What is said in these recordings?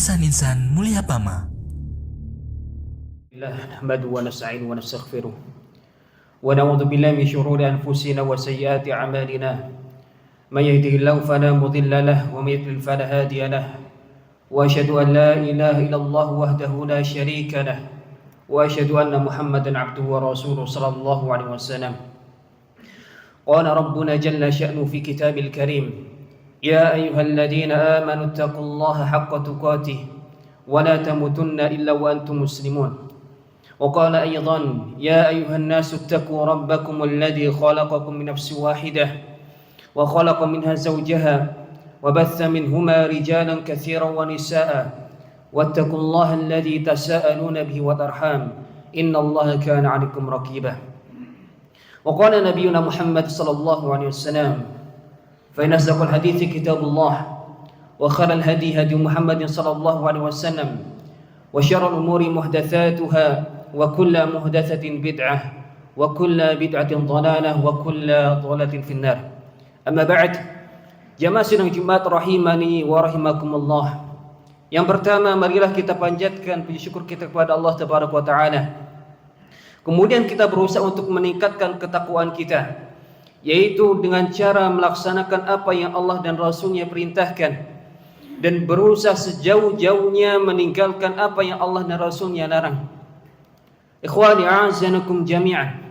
Insan-insan mulia Pama. Nahmadu wa nasta'inu wa nastaghfiruh wa na'udzu billahi min syururi anfusina wa sayyiati a'malina. May yahdihillahu fala mudilla lahu wa may yudlil fala hadiya lahu. Wa asyhadu an la ilaha illallah wahdahu la syarika lahu wa asyhadu anna Muhammadan 'abduhu wa rasuluhu sallallahu alaihi wasallam. Qala rabbuna jalla sya'nu fi kitabil karim. يا أيها الذين آمنوا اتقوا الله حق تقاته ولا تموتن إلا وأنتم مسلمون. وقال أيضا يا أيها الناس اتقوا ربكم الذي خلقكم من نفس واحدة وخلق منها زوجها وبث منهما رجالا كثيرا ونساء واتقوا الله الذي تساءلون به والأرحام إن الله كان عليكم رقيبا. وقال نبينا محمد صلى الله عليه وسلم فإن أصدق الحديث كتاب الله وخير الهدي هدي محمد صلى الله عليه وسلم وشر الأمور محدثاتها وكل محدثة بدعة وكل بدعة ضلالة وكل ضلالة في النار. أما بعد, jamaah sidang Jumat rahimani wa rahimakumullah. Yang pertama, marilah kita panjatkan puji syukur kita kepada Allah Tabaraka wa Ta'ala. Kemudian kita berusaha untuk meningkatkan ketakwaan kita, yaitu dengan cara melaksanakan apa yang Allah dan Rasulnya perintahkan dan berusaha sejauh-jauhnya meninggalkan apa yang Allah dan Rasulnya larang. Ikhwani a'azanakum jami'an,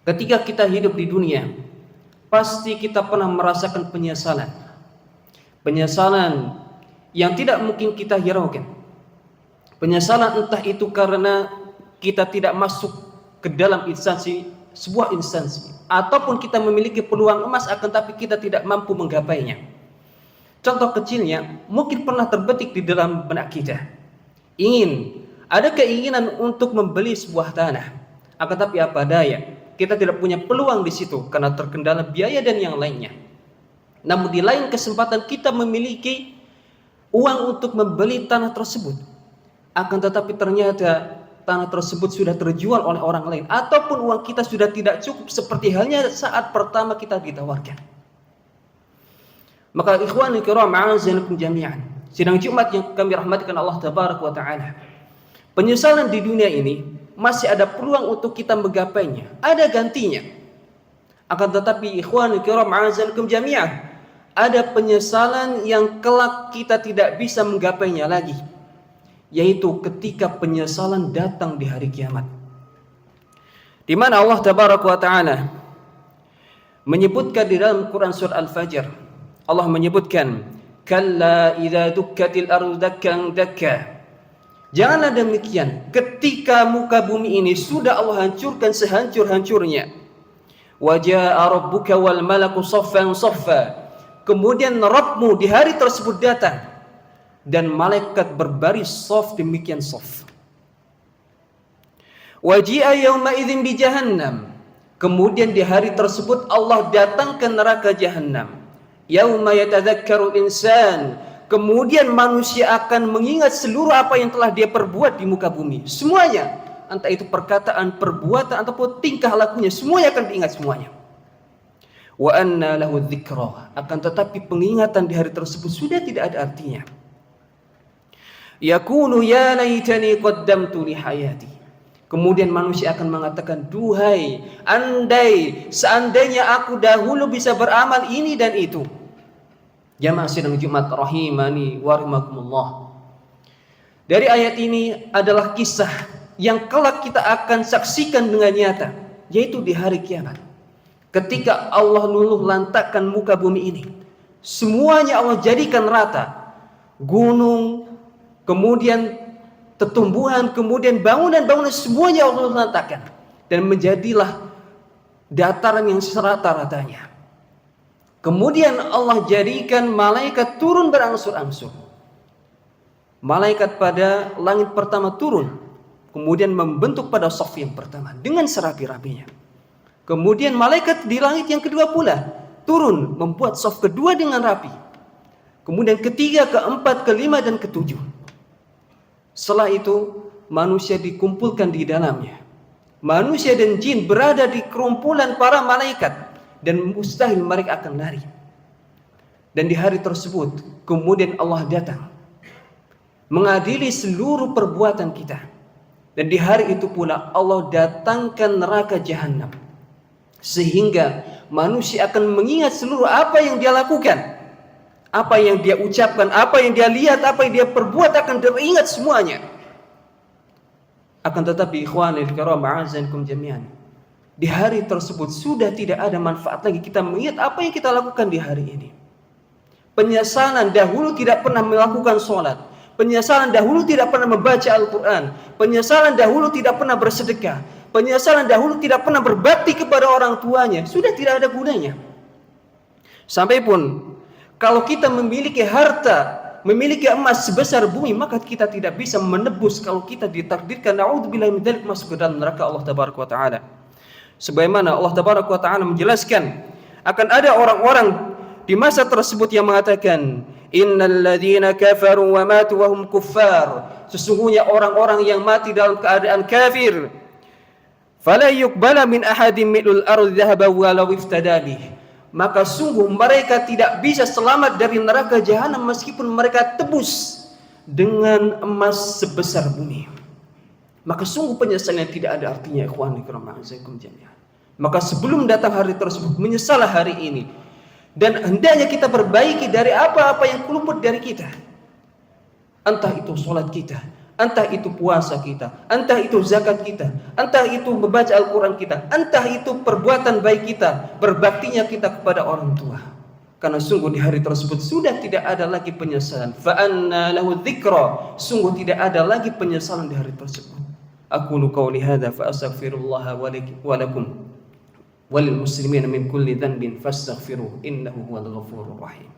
ketika kita hidup di dunia, pasti kita pernah merasakan penyesalan yang tidak mungkin kita hiraukan. Penyesalan entah itu karena kita tidak masuk ke dalam sebuah instansi, ataupun kita memiliki peluang emas akan tapi kita tidak mampu menggapainya. Contoh kecilnya, mungkin pernah terbetik di dalam benak kita, ada keinginan untuk membeli sebuah tanah, akan tapi apa daya, kita tidak punya peluang di situ karena terkendala biaya dan yang lainnya. Namun di lain kesempatan kita memiliki uang untuk membeli tanah tersebut, akan tetapi ternyata tanah tersebut sudah terjual oleh orang lain, ataupun uang kita sudah tidak cukup seperti halnya saat pertama kita ditawarkan. Maka ikhwani kiram a'azanakum jami'an, sidang Jumat yang kami rahmatkan Allah Tabaraka wa Ta'ala, penyesalan di dunia ini masih ada peluang untuk kita menggapainya, ada gantinya. Akan tetapi ikhwani kiram a'azanakum jami'an, ada penyesalan yang kelak kita tidak bisa menggapainya lagi, yaitu ketika penyesalan datang di hari kiamat, di mana Allah Tabaraka wa Ta'ala menyebutkan di dalam Quran surah Al-Fajr, Allah menyebutkan kalla idza dukkatil ardu dakkan dakka, janganlah demikian ketika muka bumi ini sudah Allah hancurkan sehancur-hancurnya, wa jaa rabbuka wal malaku saffan saffa, kemudian Rabbmu di hari tersebut datang dan malaikat berbaris shaf demikian shaf. Waji'a yauma idzin bi jahannam, kemudian di hari tersebut Allah datang ke neraka Jahannam. Yauma yatadzakkaru insan, kemudian manusia akan mengingat seluruh apa yang telah dia perbuat di muka bumi, semuanya, entah itu perkataan, perbuatan ataupun tingkah lakunya, semuanya akan diingat semuanya. Wa anna lahu dzikra, akan tetapi pengingatan di hari tersebut sudah tidak ada artinya. Yakunu ya laitani qaddamtu li hayati, kemudian manusia akan mengatakan, duhai, andai seandainya aku dahulu bisa beramal ini dan itu. Jamaah sidang Jumat rahimani wa rahimakumullah, dari ayat ini adalah kisah yang kelak kita akan saksikan dengan nyata, yaitu di hari kiamat, ketika Allah luluh lantakkan muka bumi ini, semuanya Allah jadikan rata, gunung, kemudian tumbuhan, kemudian bangunan-bangunan, semuanya Allah lantakkan dan menjadilah dataran yang serata-ratanya. Kemudian Allah jadikan malaikat turun berangsur-angsur. Malaikat pada langit pertama turun, kemudian membentuk pada shaf yang pertama dengan serapi-rapinya. Kemudian malaikat di langit yang kedua pula turun membuat shaf kedua dengan rapi. Kemudian ketiga, keempat, kelima, dan ketujuh. Setelah itu manusia dikumpulkan di dalamnya. Manusia dan jin berada di kerumpulan para malaikat dan mustahil mereka akan lari. Dan di hari tersebut kemudian Allah datang mengadili seluruh perbuatan kita. Dan di hari itu pula Allah datangkan neraka jahanam, sehingga manusia akan mengingat seluruh apa yang dia lakukan, apa yang dia ucapkan, apa yang dia lihat, apa yang dia perbuat akan teringat semuanya. Akan tetapi ikhwanil kiram a'azzakum jami'an, di hari tersebut sudah tidak ada manfaat lagi kita mengingat apa yang kita lakukan di hari ini. Penyesalan dahulu tidak pernah melakukan sholat, penyesalan dahulu tidak pernah membaca Al-Quran, penyesalan dahulu tidak pernah bersedekah, penyesalan dahulu tidak pernah berbakti kepada orang tuanya, sudah tidak ada gunanya. Sampai pun kalau kita memiliki harta, memiliki emas sebesar bumi, maka kita tidak bisa menebus kalau kita ditakdirkan na'udzubillahi min dzalik masuk ke dalam neraka Allah tabaraka wa taala. Sebagaimana Allah tabaraka wa taala menjelaskan akan ada orang-orang di masa tersebut yang mengatakan innal ladzina kafaru wa matu wa hum kuffar, sesungguhnya orang-orang yang mati dalam keadaan kafir, fala yuqbala min ahadin mil'ul ardi dhahaban walau iftada bih, maka sungguh mereka tidak bisa selamat dari neraka jahanam meskipun mereka tebus dengan emas sebesar bumi. Maka sungguh penyesalan tidak ada artinya, ikhwani kiram a'azzakum jami'an. Maka sebelum datang hari tersebut, menyesalah hari ini, dan hendaknya kita perbaiki dari apa-apa yang luput dari kita. Entah itu sholat kita, entah itu puasa kita, entah itu zakat kita, entah itu membaca Al-Quran kita, entah itu perbuatan baik kita, berbaktinya kita kepada orang tua. Karena sungguh di hari tersebut sudah tidak ada lagi penyesalan. Fa'anna lahu dzikra, sungguh tidak ada lagi penyesalan di hari tersebut. Aqulu qawli hadza fa astaghfirullah wa lakum walil muslimin min kulli dhanbin fastaghfiruh innahu huwal ghafurur rahim.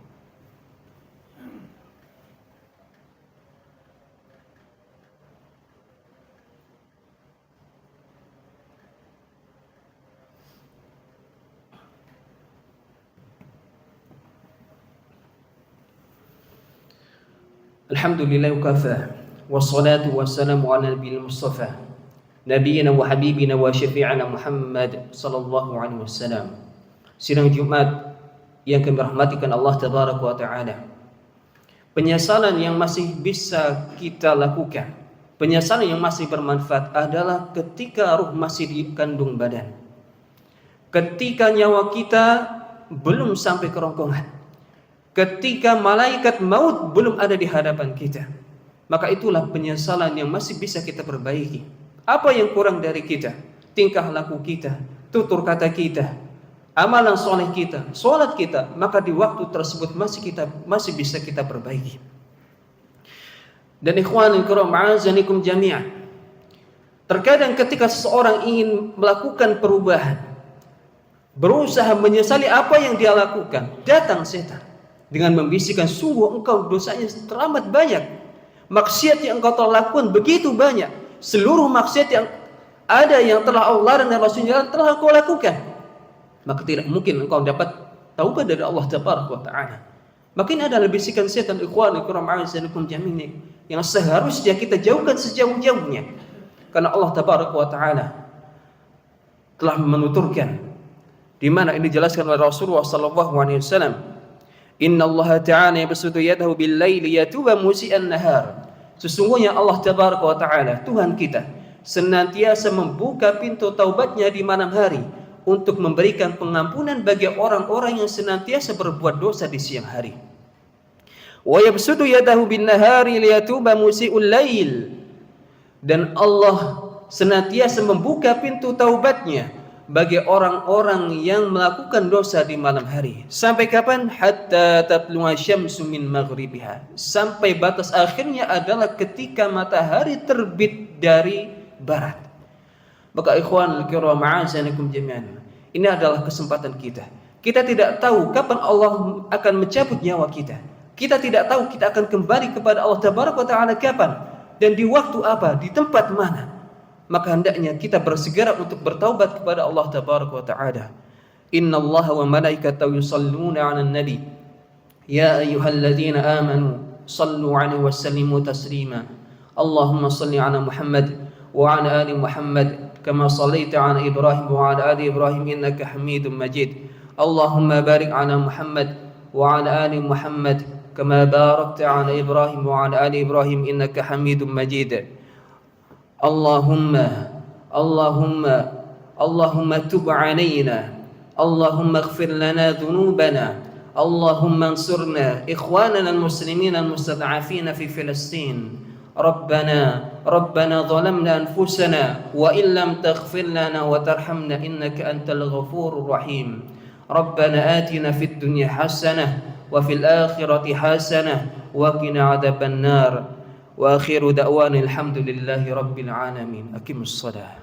Alhamdulillah kafa wassalatu wassalamu ala nabiyil mustafa nabiyina wa habibina wa syafi'ana Muhammad sallallahu alaihi wasallam. Sidang Jumat yang kami rahmatikan Allah tabaraka wa taala, penyesalan yang masih bisa kita lakukan, penyesalan yang masih bermanfaat adalah ketika ruh masih di kandung badan, ketika nyawa kita belum sampai kerongkongan, ketika malaikat maut belum ada di hadapan kita. Maka itulah penyesalan yang masih bisa kita perbaiki. Apa yang kurang dari kita? Tingkah laku kita, tutur kata kita, amalan soleh kita, sholat kita, maka di waktu tersebut masih bisa kita perbaiki. Dan ikhwanul kiram a'azanikum jami'an, terkadang ketika seseorang ingin melakukan perubahan, berusaha menyesali apa yang dia lakukan, datang setan dengan membisikkan, sungguh engkau dosanya teramat banyak, maksiat yang engkau telah lakukan begitu banyak, seluruh maksiat yang ada yang telah Allah dan Rasulnya telah engkau lakukan, maka tidak mungkin engkau dapat taubat dari Allah tabaraka wa taala. Makin ada bisikan setan, ikhwanul kiram a'azanikum jami'an, yang seharusnya kita jauhkan sejauh-jauhnya. Karena Allah tabaraka wa taala telah menuturkan, di mana ini dijelaskan oleh Rasulullah sallallahu alaihi wasallam, Inna Allah ta'ala yabsutu yadahu bil-laili yatuba musi'an nahar. Sesungguhnya Allah tabaraka wa ta'ala, Tuhan kita, senantiasa membuka pintu taubatnya di malam hari untuk memberikan pengampunan bagi orang-orang yang senantiasa berbuat dosa di siang hari. Wa yabsutu yadahu bin-nahari liyatuba musi'ul lail. Dan Allah senantiasa membuka pintu taubatnya bagi orang-orang yang melakukan dosa di malam hari. Sampai kapan? Hatta tatlu'a syamsu min maghribiha. Sampai batas akhirnya adalah ketika matahari terbit dari barat. Maka ikhwan kiram a'azanikum jami'an, ini adalah kesempatan kita. Kita tidak tahu kapan Allah akan mencabut nyawa kita. Kita tidak tahu kita akan kembali kepada Allah tabaraka wa ta'ala kapan dan di waktu apa, di tempat mana. Maka hendaknya kita bersegera untuk bertaubat kepada Allah tabaraka wa ta'ala. Inna Allah wa malaikatahu yusalluna 'alan nabi ya ayyuhalladzina amanu sallu 'alaihi wa sallimu taslima. Allahumma salli 'ala Muhammad wa 'ala ali Muhammad kama sallaita 'ala Ibrahim wa 'ala ali Ibrahim innaka Hamidum Majid. Allahumma barik 'ala Muhammad wa 'ala ali Muhammad كما باركت على إبراهيم وعلى آل إبراهيم إنك حميد مجيد. اللهم اللهم اللهم تب علينا، اللهم اغفر لنا ذنوبنا، اللهم انصرنا إخواننا المسلمين المستضعفين في فلسطين. ربنا ظلمنا أنفسنا وإن لم تغفر لنا وترحمنا إنك أنت الغفور الرحيم. ربنا آتنا في الدنيا حسنة وفي الآخرة حسنة وقنا عذاب النار. وآخر دعوانا الحمد لله رب العالمين. أقم الصلاة.